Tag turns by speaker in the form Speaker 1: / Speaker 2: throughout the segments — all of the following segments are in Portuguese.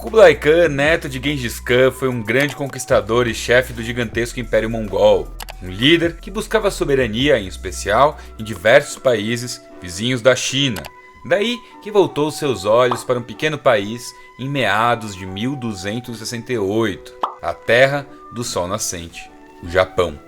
Speaker 1: Kublai Khan, neto de Gengis Khan, foi um grande conquistador e chefe do gigantesco Império Mongol. Um líder que buscava soberania, em especial, em diversos países vizinhos da China. Daí que voltou seus olhos para um pequeno país em meados de 1268, a Terra do Sol Nascente, o Japão.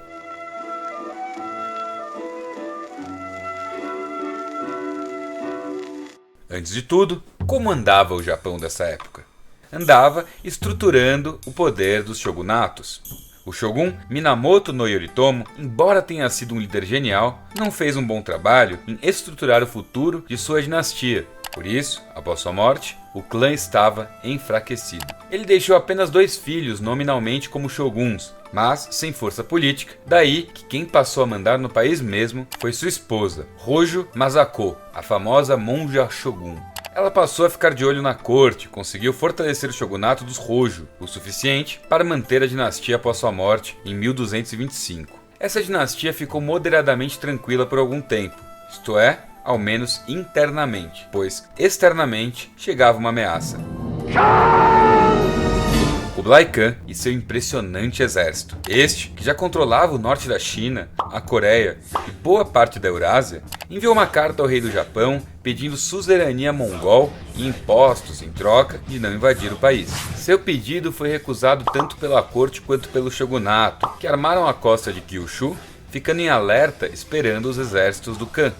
Speaker 1: Antes de tudo, como andava o Japão dessa época? Andava estruturando o poder dos shogunatos. O shogun Minamoto no Yoritomo, embora tenha sido um líder genial, não fez um bom trabalho em estruturar o futuro de sua dinastia. Por isso, após sua morte, o clã estava enfraquecido. Ele deixou apenas 2 filhos nominalmente como shoguns, mas sem força política. Daí que quem passou a mandar no país mesmo foi sua esposa, Hojo Masako, a famosa monja shogun. Ela passou a ficar de olho na corte e conseguiu fortalecer o shogunato dos Hojo, o suficiente para manter a dinastia após sua morte em 1225. Essa dinastia ficou moderadamente tranquila por algum tempo, isto é, ao menos internamente, pois externamente chegava uma ameaça. Kublai Khan e seu impressionante exército. Este, que já controlava o norte da China, a Coreia e boa parte da Eurásia, enviou uma carta ao rei do Japão pedindo suzerania mongol e impostos em troca de não invadir o país. Seu pedido foi recusado tanto pela corte quanto pelo shogunato, que armaram a costa de Kyushu, ficando em alerta esperando os exércitos do Khan.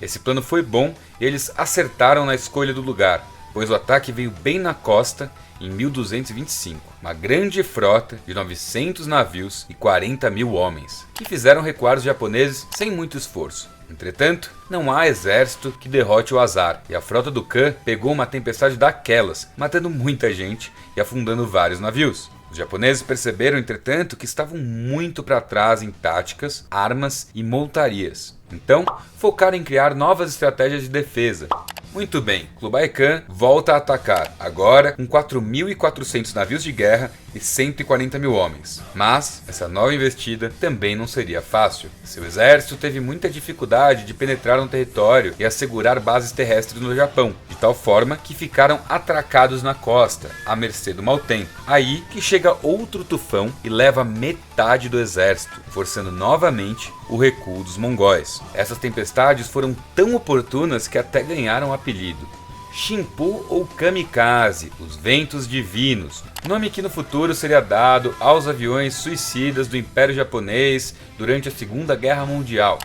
Speaker 1: Esse plano foi bom e eles acertaram na escolha do lugar, pois o ataque veio bem na costa em 1225, uma grande frota de 900 navios e 40 mil homens, que fizeram recuar os japoneses sem muito esforço. Entretanto, não há exército que derrote o azar, e a frota do Khan pegou uma tempestade daquelas, matando muita gente e afundando vários navios. Os japoneses perceberam, entretanto, que estavam muito para trás em táticas, armas e montarias. Então, focaram em criar novas estratégias de defesa. Muito bem, Kublai Khan volta a atacar, agora com 4.400 navios de guerra e 140 mil homens. Mas essa nova investida também não seria fácil. Seu exército teve muita dificuldade de penetrar no território e assegurar bases terrestres no Japão, de tal forma que ficaram atracados na costa, à mercê do mau tempo. Aí que chega outro tufão e leva metade do exército, forçando novamente o recuo dos mongóis. Essas tempestades foram tão oportunas que até ganharam o apelido Shimpu ou Kamikaze, os ventos divinos, nome que no futuro seria dado aos aviões suicidas do Império Japonês durante a Segunda Guerra Mundial.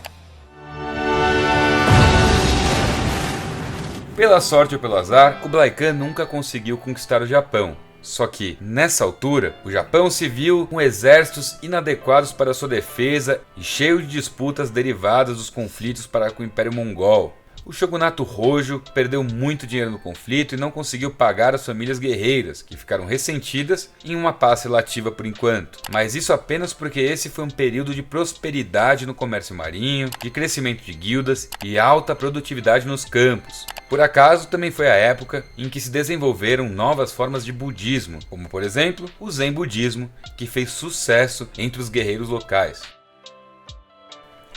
Speaker 1: Pela sorte ou pelo azar, Kublai Khan nunca conseguiu conquistar o Japão. Só que, nessa altura, o Japão se viu com exércitos inadequados para sua defesa e cheio de disputas derivadas dos conflitos para com o Império Mongol. O shogunato Hojo perdeu muito dinheiro no conflito e não conseguiu pagar as famílias guerreiras, que ficaram ressentidas em uma paz relativa por enquanto. Mas isso apenas porque esse foi um período de prosperidade no comércio marinho, de crescimento de guildas e alta produtividade nos campos. Por acaso, também foi a época em que se desenvolveram novas formas de budismo, como por exemplo o Zen budismo, que fez sucesso entre os guerreiros locais.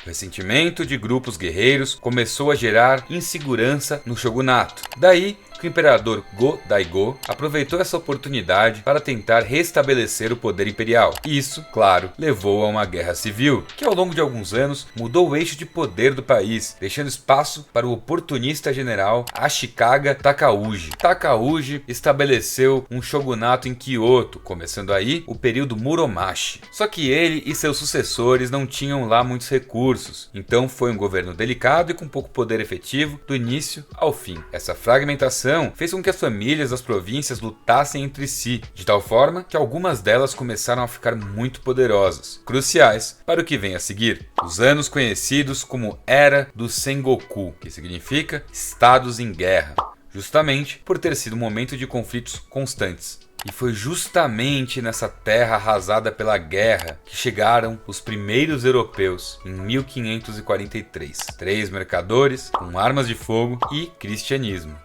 Speaker 1: O ressentimento de grupos guerreiros começou a gerar insegurança no shogunato. Daí que o imperador Go-Daigo aproveitou essa oportunidade para tentar restabelecer o poder imperial. Isso, claro, levou a uma guerra civil, que ao longo de alguns anos mudou o eixo de poder do país, deixando espaço para o oportunista general Ashikaga Takauji. Takauji estabeleceu um shogunato em Kyoto, começando aí o período Muromachi. Só que ele e seus sucessores não tinham lá muitos recursos, então foi um governo delicado e com pouco poder efetivo do início ao fim. Essa fragmentação fez com que as famílias das províncias lutassem entre si, de tal forma que algumas delas começaram a ficar muito poderosas, cruciais para o que vem a seguir. Os anos conhecidos como Era do Sengoku, que significa Estados em Guerra, justamente por ter sido um momento de conflitos constantes. E foi justamente nessa terra arrasada pela guerra que chegaram os primeiros europeus em 1543. 3 mercadores com armas de fogo e cristianismo.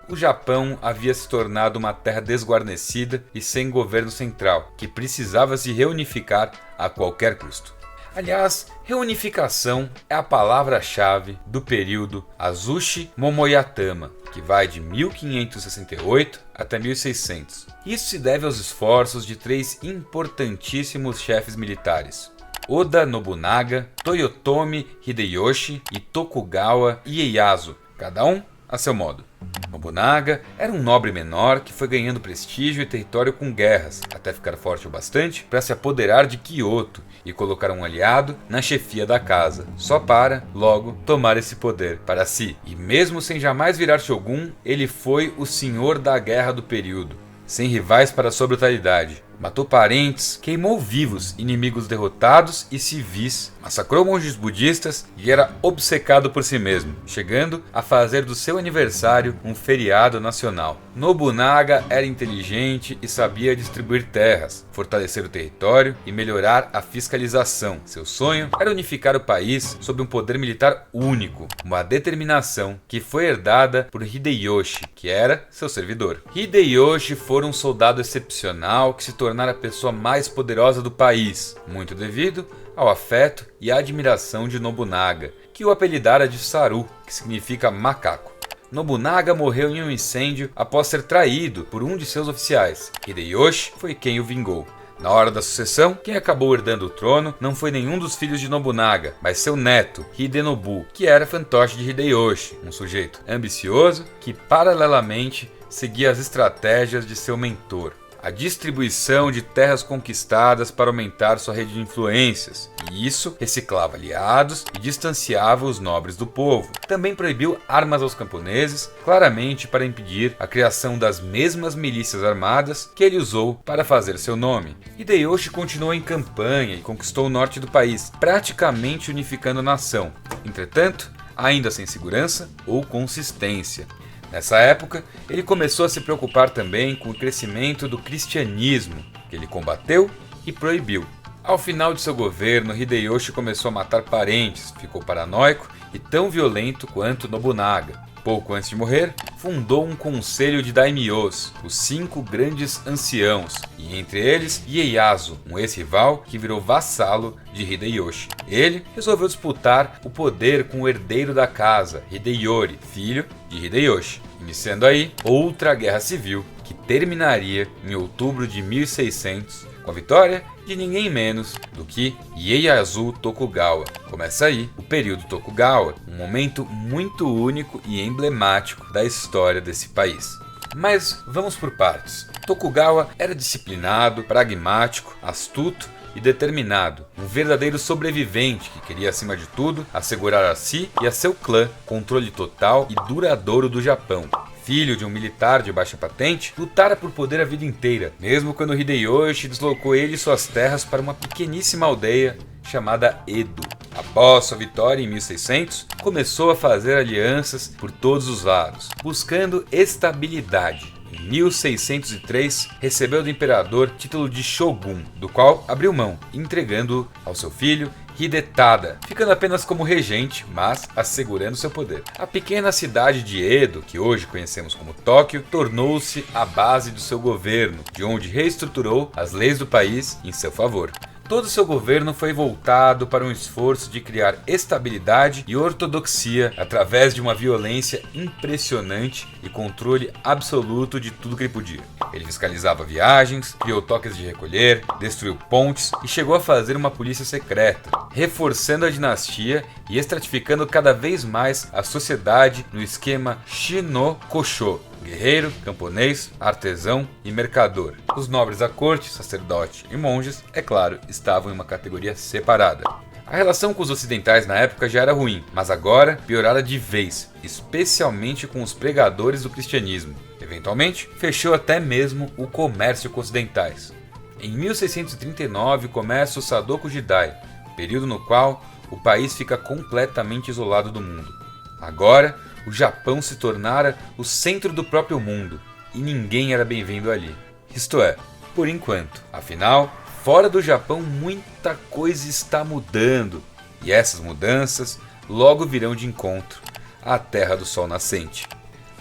Speaker 1: O Japão havia se tornado uma terra desguarnecida e sem governo central, que precisava se reunificar a qualquer custo. Aliás, reunificação é a palavra-chave do período Azuchi Momoyatama, que vai de 1568 até 1600. Isso se deve aos esforços de 3 importantíssimos chefes militares: Oda Nobunaga, Toyotomi Hideyoshi e Tokugawa Ieyasu, cada um a seu modo. Nobunaga era um nobre menor que foi ganhando prestígio e território com guerras, até ficar forte o bastante para se apoderar de Kyoto e colocar um aliado na chefia da casa, só para, logo, tomar esse poder para si. E mesmo sem jamais virar shogun, ele foi o senhor da guerra do período, sem rivais para sua brutalidade. Matou parentes, queimou vivos inimigos derrotados e civis, massacrou monges budistas e era obcecado por si mesmo, chegando a fazer do seu aniversário um feriado nacional. Nobunaga era inteligente e sabia distribuir terras, fortalecer o território e melhorar a fiscalização. Seu sonho era unificar o país sob um poder militar único, uma determinação que foi herdada por Hideyoshi, que era seu servidor. Hideyoshi foi um soldado excepcional que se tornar a pessoa mais poderosa do país, muito devido ao afeto e admiração de Nobunaga, que o apelidara de Saru, que significa macaco. Nobunaga morreu em um incêndio após ser traído por um de seus oficiais. Hideyoshi foi quem o vingou. Na hora da sucessão, quem acabou herdando o trono não foi nenhum dos filhos de Nobunaga, mas seu neto, Hidenobu, que era fantoche de Hideyoshi, um sujeito ambicioso que paralelamente seguia as estratégias de seu mentor: a distribuição de terras conquistadas para aumentar sua rede de influências, e isso reciclava aliados e distanciava os nobres do povo. Também proibiu armas aos camponeses, claramente para impedir a criação das mesmas milícias armadas que ele usou para fazer seu nome. Hideyoshi continuou em campanha e conquistou o norte do país, praticamente unificando a nação, entretanto, ainda sem segurança ou consistência. Nessa época, ele começou a se preocupar também com o crescimento do cristianismo, que ele combateu e proibiu. Ao final de seu governo, Hideyoshi começou a matar parentes, ficou paranoico e tão violento quanto Nobunaga. Pouco antes de morrer, fundou um conselho de daimyos, os 5 grandes anciãos, e entre eles Ieyasu, um ex-rival que virou vassalo de Hideyoshi. Ele resolveu disputar o poder com o herdeiro da casa, Hideyori, filho de Hideyoshi, iniciando aí outra guerra civil que terminaria em outubro de 1600 com a vitória de ninguém menos do que Ieyasu Tokugawa. Começa aí o período Tokugawa, um momento muito único e emblemático da história desse país. Mas vamos por partes. Tokugawa era disciplinado, pragmático, astuto e determinado, um verdadeiro sobrevivente que queria, acima de tudo, assegurar a si e a seu clã controle total e duradouro do Japão. Filho de um militar de baixa patente, lutara por poder a vida inteira, mesmo quando Hideyoshi deslocou ele e suas terras para uma pequeníssima aldeia chamada Edo. Após sua vitória em 1600, começou a fazer alianças por todos os lados, buscando estabilidade. Em 1603, recebeu do imperador título de Shogun, do qual abriu mão, entregando-o ao seu filho Hidetada, ficando apenas como regente, mas assegurando seu poder. A pequena cidade de Edo, que hoje conhecemos como Tóquio, tornou-se a base do seu governo, de onde reestruturou as leis do país em seu favor. Todo seu governo foi voltado para um esforço de criar estabilidade e ortodoxia através de uma violência impressionante e controle absoluto de tudo que ele podia. Ele fiscalizava viagens, criou toques de recolher, destruiu pontes e chegou a fazer uma polícia secreta, reforçando a dinastia e estratificando cada vez mais a sociedade no esquema Shino-Kosho: guerreiro, camponês, artesão e mercador. Os nobres da corte, sacerdote e monges, é claro, estavam em uma categoria separada. A relação com os ocidentais na época já era ruim, mas agora piorara de vez, especialmente com os pregadores do cristianismo. Eventualmente, fechou até mesmo o comércio com ocidentais. Em 1639 começa o Sadoku Jidai, período no qual o país fica completamente isolado do mundo. Agora, o Japão se tornara o centro do próprio mundo e ninguém era bem-vindo ali. Isto é, por enquanto. Afinal, fora do Japão muita coisa está mudando e essas mudanças logo virão de encontro à Terra do Sol Nascente.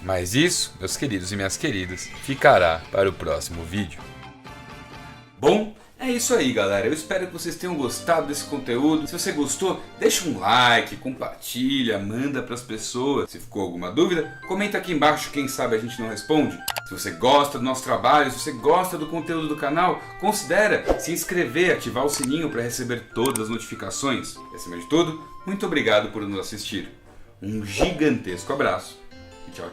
Speaker 1: Mas isso, meus queridos e minhas queridas, ficará para o próximo vídeo. Bom, É isso aí, galera. Eu espero que vocês tenham gostado desse conteúdo. Se você gostou, deixa um like, compartilha, manda para as pessoas. Se ficou alguma dúvida, comenta aqui embaixo, quem sabe a gente não responde. Se você gosta do nosso trabalho, se você gosta do conteúdo do canal, considera se inscrever, ativar o sininho para receber todas as notificações. E acima de tudo, muito obrigado por nos assistir. Um gigantesco abraço